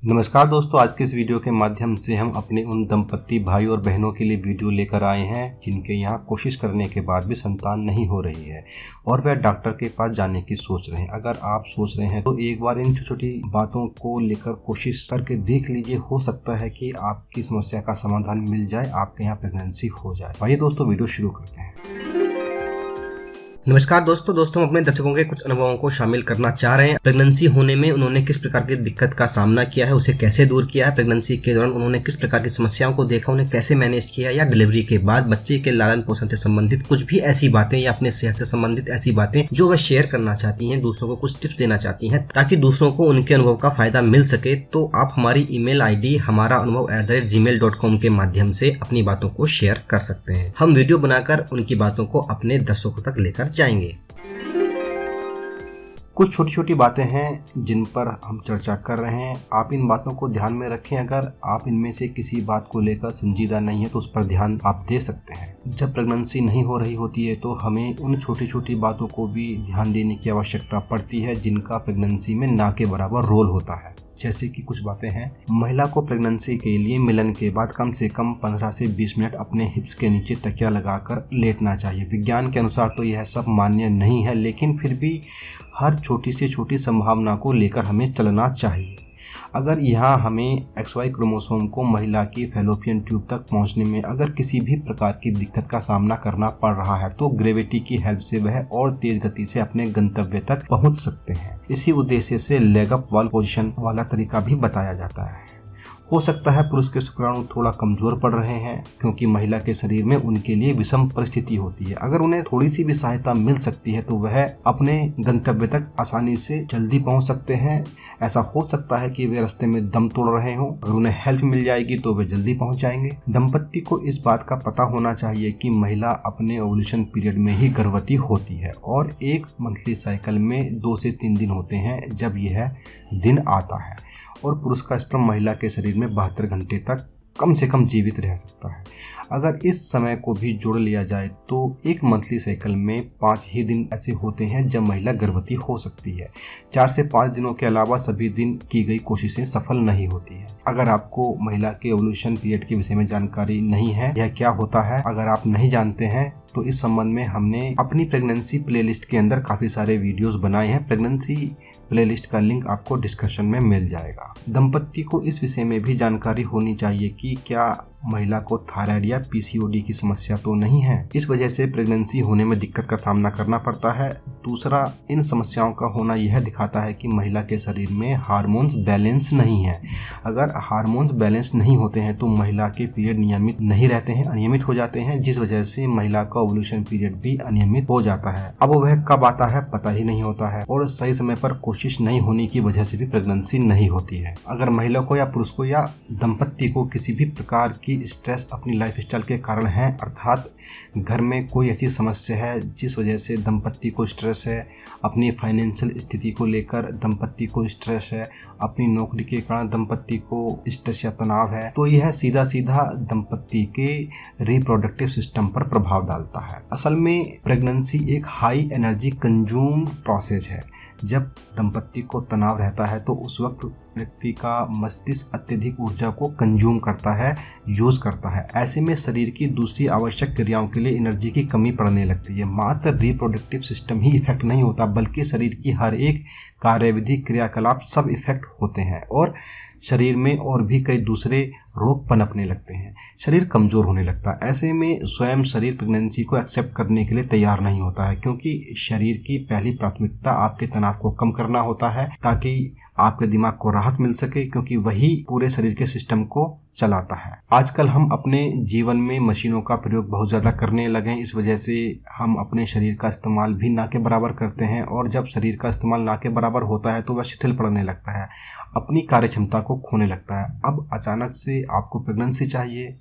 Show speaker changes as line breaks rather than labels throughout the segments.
नमस्कार दोस्तों, आज के इस वीडियो के माध्यम से हम अपने उन दंपत्ति भाई और बहनों के लिए वीडियो लेकर आए हैं जिनके यहाँ कोशिश करने के बाद भी संतान नहीं हो रही है और वह डॉक्टर के पास जाने की सोच रहे हैं। अगर आप सोच रहे हैं तो एक बार इन छोटी छोटी बातों को लेकर कोशिश करके देख लीजिए, हो सकता है कि आपकी समस्या का समाधान मिल जाए, आपके यहाँ प्रेगनेंसी हो जाए। आइए दोस्तों, वीडियो शुरू करते हैं।
नमस्कार दोस्तों हम अपने दर्शकों के कुछ अनुभवों को शामिल करना चाह रहे हैं। प्रेगनेंसी होने में उन्होंने किस प्रकार की दिक्कत का सामना किया है, उसे कैसे दूर किया है, प्रेगनेंसी के दौरान उन्होंने किस प्रकार की समस्याओं को देखा, उन्हें कैसे मैनेज किया, या डिलीवरी के बाद बच्चे के लालन पोषण से संबंधित कुछ भी ऐसी बातें या अपने सेहत से संबंधित ऐसी बातें जो वह शेयर करना चाहती हैं, दूसरों को कुछ टिप्स देना चाहती हैं ताकि दूसरों को उनके अनुभव का फायदा मिल सके, तो आप हमारी ईमेल आईडी hamara.anubhav@gmail.com के माध्यम से अपनी बातों को शेयर कर सकते हैं। हम वीडियो बनाकर उनकी बातों को अपने दर्शकों तक लेकर जाएंगे।
कुछ छोटी छोटी बातें हैं जिन पर हम चर्चा कर रहे हैं। आप इन बातों को ध्यान में रखें। अगर आप इनमें से किसी बात को लेकर संजीदा नहीं है तो उस पर ध्यान आप दे सकते हैं। जब प्रेगनेंसी नहीं हो रही होती है तो हमें उन छोटी छोटी बातों को भी ध्यान देने की आवश्यकता पड़ती है जिनका प्रेगनेंसी में ना के बराबर रोल होता है। जैसे कि कुछ बातें हैं, महिला को प्रेगनेंसी के लिए मिलन के बाद कम से कम 15 से 20 मिनट अपने हिप्स के नीचे तकिया लगाकर लेटना चाहिए। विज्ञान के अनुसार तो यह सब मान्य नहीं है, लेकिन फिर भी हर छोटी से छोटी संभावना को लेकर हमें चलना चाहिए। अगर यहाँ हमें XY क्रोमोसोम को महिला की फैलोपियन ट्यूब तक पहुँचने में अगर किसी भी प्रकार की दिक्कत का सामना करना पड़ रहा है तो ग्रेविटी की हेल्प से वह और तेज गति से अपने गंतव्य तक पहुँच सकते हैं। इसी उद्देश्य से लेग अप वाल पोजीशन वाला तरीका भी बताया जाता है। हो सकता है पुरुष के शुक्राणु थोड़ा कमजोर पड़ रहे हैं क्योंकि महिला के शरीर में उनके लिए विषम परिस्थिति होती है। अगर उन्हें थोड़ी सी भी सहायता मिल सकती है तो वह अपने गंतव्य तक आसानी से जल्दी पहुंच सकते हैं। ऐसा हो सकता है कि वे रास्ते में दम तोड़ रहे हों, अगर उन्हें हेल्प मिल जाएगी तो वे जल्दी पहुंच जाएंगे। दंपत्ति को इस बात का पता होना चाहिए कि महिला अपने ओव्यूलेशन पीरियड में ही गर्भवती होती है और एक मंथली साइकिल में 2 से 3 दिन होते हैं जब यह दिन आता है और पुरुष का स्पर्म महिला के शरीर में 72 घंटे तक कम से कम जीवित रह सकता है। अगर इस समय को भी जोड़ लिया जाए तो एक मंथली साइकिल में 5 ही दिन ऐसे होते हैं जब महिला गर्भवती हो सकती है। 4 से 5 दिनों के अलावा सभी दिन की गई कोशिशें सफल नहीं होती है। अगर आपको महिला के ओव्यूलेशन पीरियड के विषय में जानकारी नहीं है, यह क्या होता है, अगर आप नहीं जानते हैं तो इस संबंध में हमने अपनी प्रेगनेंसी प्लेलिस्ट के अंदर काफी सारे वीडियोस बनाए हैं। प्रेगनेंसी प्लेलिस्ट का लिंक आपको डिस्क्रिप्शन में मिल जाएगा। दंपत्ति को इस विषय में भी जानकारी होनी चाहिए कि क्या महिला को थायराइड या PCOD की समस्या तो नहीं है, इस वजह से प्रेगनेंसी होने में दिक्कत का सामना करना पड़ता है। दूसरा, इन समस्याओं का होना यह दिखाता है कि महिला के शरीर में हार्मोन्स बैलेंस नहीं है। अगर हार्मोन्स बैलेंस नहीं होते हैं तो महिला के पीरियड नियमित नहीं रहते हैं, अनियमित हो जाते हैं, जिस वजह से महिला का ओव्यूलेशन पीरियड भी अनियमित हो जाता है। अब वह कब आता है पता ही नहीं होता है और सही समय पर कोशिश नहीं होने की वजह से भी प्रेगनेंसी नहीं होती है। अगर महिला को या पुरुष को या दंपत्ति को किसी भी प्रकार की स्ट्रेस अपनी लाइफस्टाइल के कारण है, अर्थात घर में कोई ऐसी समस्या है जिस वजह से दंपत्ति को स्ट्रेस है, अपनी फाइनेंशियल स्थिति को लेकर दंपत्ति को स्ट्रेस है, अपनी नौकरी के कारण दंपत्ति को स्ट्रेस या तनाव है, तो यह सीधा सीधा दंपत्ति के रिप्रोडक्टिव सिस्टम पर प्रभाव डालता है। असल में प्रेगनेंसी एक हाई एनर्जी कंज्यूम प्रोसेस है। जब दंपत्ति को तनाव रहता है तो उस वक्त व्यक्ति का मस्तिष्क अत्यधिक ऊर्जा को कंज्यूम करता है, यूज करता है। ऐसे में शरीर की दूसरी आवश्यक क्रियाओं के लिए एनर्जी की कमी पड़ने लगती है। मात्र रिप्रोडक्टिव सिस्टम ही इफेक्ट नहीं होता बल्कि शरीर की हर एक कार्यविधि क्रियाकलाप सब इफेक्ट होते हैं और शरीर में और भी कई दूसरे रोग पनपने लगते हैं, शरीर कमजोर होने लगता है। ऐसे में स्वयं शरीर प्रेगनेंसी को एक्सेप्ट करने के लिए तैयार नहीं होता है क्योंकि शरीर की पहली प्राथमिकता आपके तनाव को कम करना होता है ताकि आपके दिमाग को राहत मिल सके, क्योंकि वही पूरे शरीर के सिस्टम को चलाता है। आजकल हम अपने जीवन में मशीनों का प्रयोग बहुत ज़्यादा करने लगे हैं, इस वजह से हम अपने शरीर का इस्तेमाल भी ना के बराबर करते हैं और जब शरीर का इस्तेमाल ना के बराबर होता है तो वह शिथिल पड़ने लगता है, अपनी कार्य क्षमता को खोने लगता है। अब अचानक से आपको प्रेगनेंसी चाहिए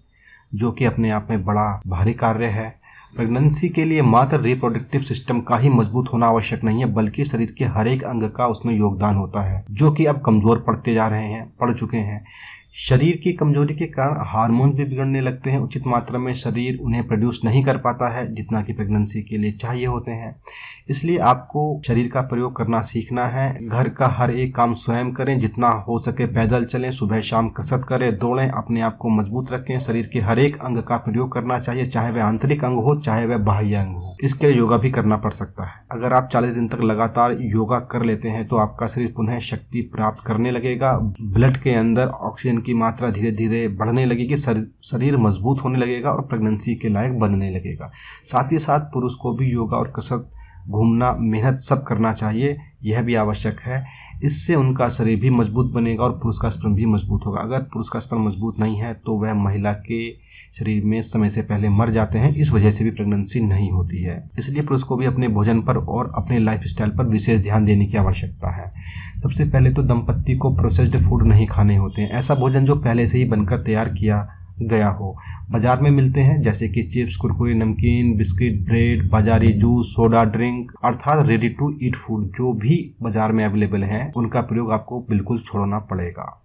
जो कि अपने आप में बड़ा भारी कार्य है। प्रेगनेंसी के लिए मात्र रिप्रोडक्टिव सिस्टम का ही मजबूत होना आवश्यक नहीं है बल्कि शरीर के हर एक अंग का उसमें योगदान होता है जो कि अब कमजोर पड़ चुके हैं। शरीर की कमजोरी के कारण हार्मोन भी बिगड़ने लगते हैं। उचित मात्रा में शरीर उन्हें प्रोड्यूस नहीं कर पाता है जितना कि प्रेगनेंसी के लिए चाहिए होते हैं। इसलिए आपको शरीर का प्रयोग करना सीखना है। घर का हर एक काम स्वयं करें, जितना हो सके पैदल चलें, सुबह शाम कसरत करें, दौड़ें, अपने आप को मजबूत रखें। शरीर के हर एक अंग का प्रयोग करना चाहिए, चाहे वह आंतरिक अंग हो चाहे वह बाह्य अंग हो। इसके लिए योगा भी करना पड़ सकता है। अगर आप 40 दिन तक लगातार योगा कर लेते हैं तो आपका शरीर पुनः शक्ति प्राप्त करने लगेगा। ब्लड के अंदर ऑक्सीजन की मात्रा धीरे धीरे बढ़ने लगेगी, शरीर मजबूत होने लगेगा और प्रेगनेंसी के लायक बनने लगेगा। साथ ही साथ पुरुष को भी योगा और कसरत, घूमना, मेहनत सब करना चाहिए, यह भी आवश्यक है। इससे उनका शरीर भी मजबूत बनेगा और पुरुष का स्पर्म भी मजबूत होगा। अगर पुरुष का स्पर्म मजबूत नहीं है तो वह महिला के शरीर में समय से पहले मर जाते हैं। इस वजह से भी प्रेगनेंसी नहीं होती है। इसलिए पुरुष को भी अपने भोजन पर और अपने लाइफस्टाइल पर विशेष ध्यान देने की आवश्यकता है। सबसे पहले तो दंपत्ति को प्रोसेस्ड फूड नहीं खाने होते हैं। ऐसा भोजन जो पहले से ही बनकर तैयार किया गया हो। बाजार में मिलते हैं जैसे कि चिप्स, कुरकुरे, नमकीन, बिस्किट, ब्रेड, बाजारी जूस, सोडा ड्रिंक अर्थात रेडी टू ईट फूड जो भी बाजार में अवेलेबल है, उनका प्रयोग आपको बिल्कुल छोड़ना पड़ेगा।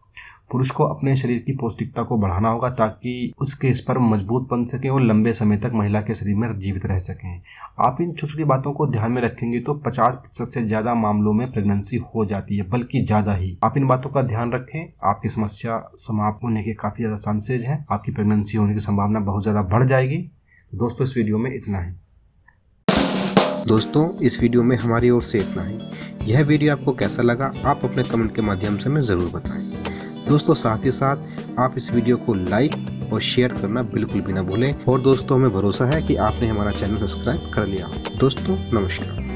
पुरुष को अपने शरीर की पौष्टिकता को बढ़ाना होगा ताकि उसके स्पर्म मजबूत बन सके और लंबे समय तक महिला के शरीर में जीवित रह सकें। आप इन छोटी छोटी बातों को ध्यान में रखेंगे तो 50% से ज़्यादा मामलों में प्रेगनेंसी हो जाती है, बल्कि ज़्यादा ही। आप इन बातों का ध्यान रखें, आपकी समस्या समाप्त होने के काफ़ी ज़्यादा चांसेज हैं। आपकी प्रेगनेंसी होने की संभावना बहुत ज़्यादा बढ़ जाएगी। दोस्तों, इस वीडियो में इतना ही।
दोस्तों, इस वीडियो में हमारी ओर से इतना ही। यह वीडियो आपको कैसा लगा आप अपने कमेंट के माध्यम से हमें ज़रूर बताएं। दोस्तों, साथ ही साथ आप इस वीडियो को लाइक और शेयर करना बिल्कुल भी ना भूलें। और दोस्तों, हमें भरोसा है कि आपने हमारा चैनल सब्सक्राइब कर लिया। दोस्तों, नमस्कार।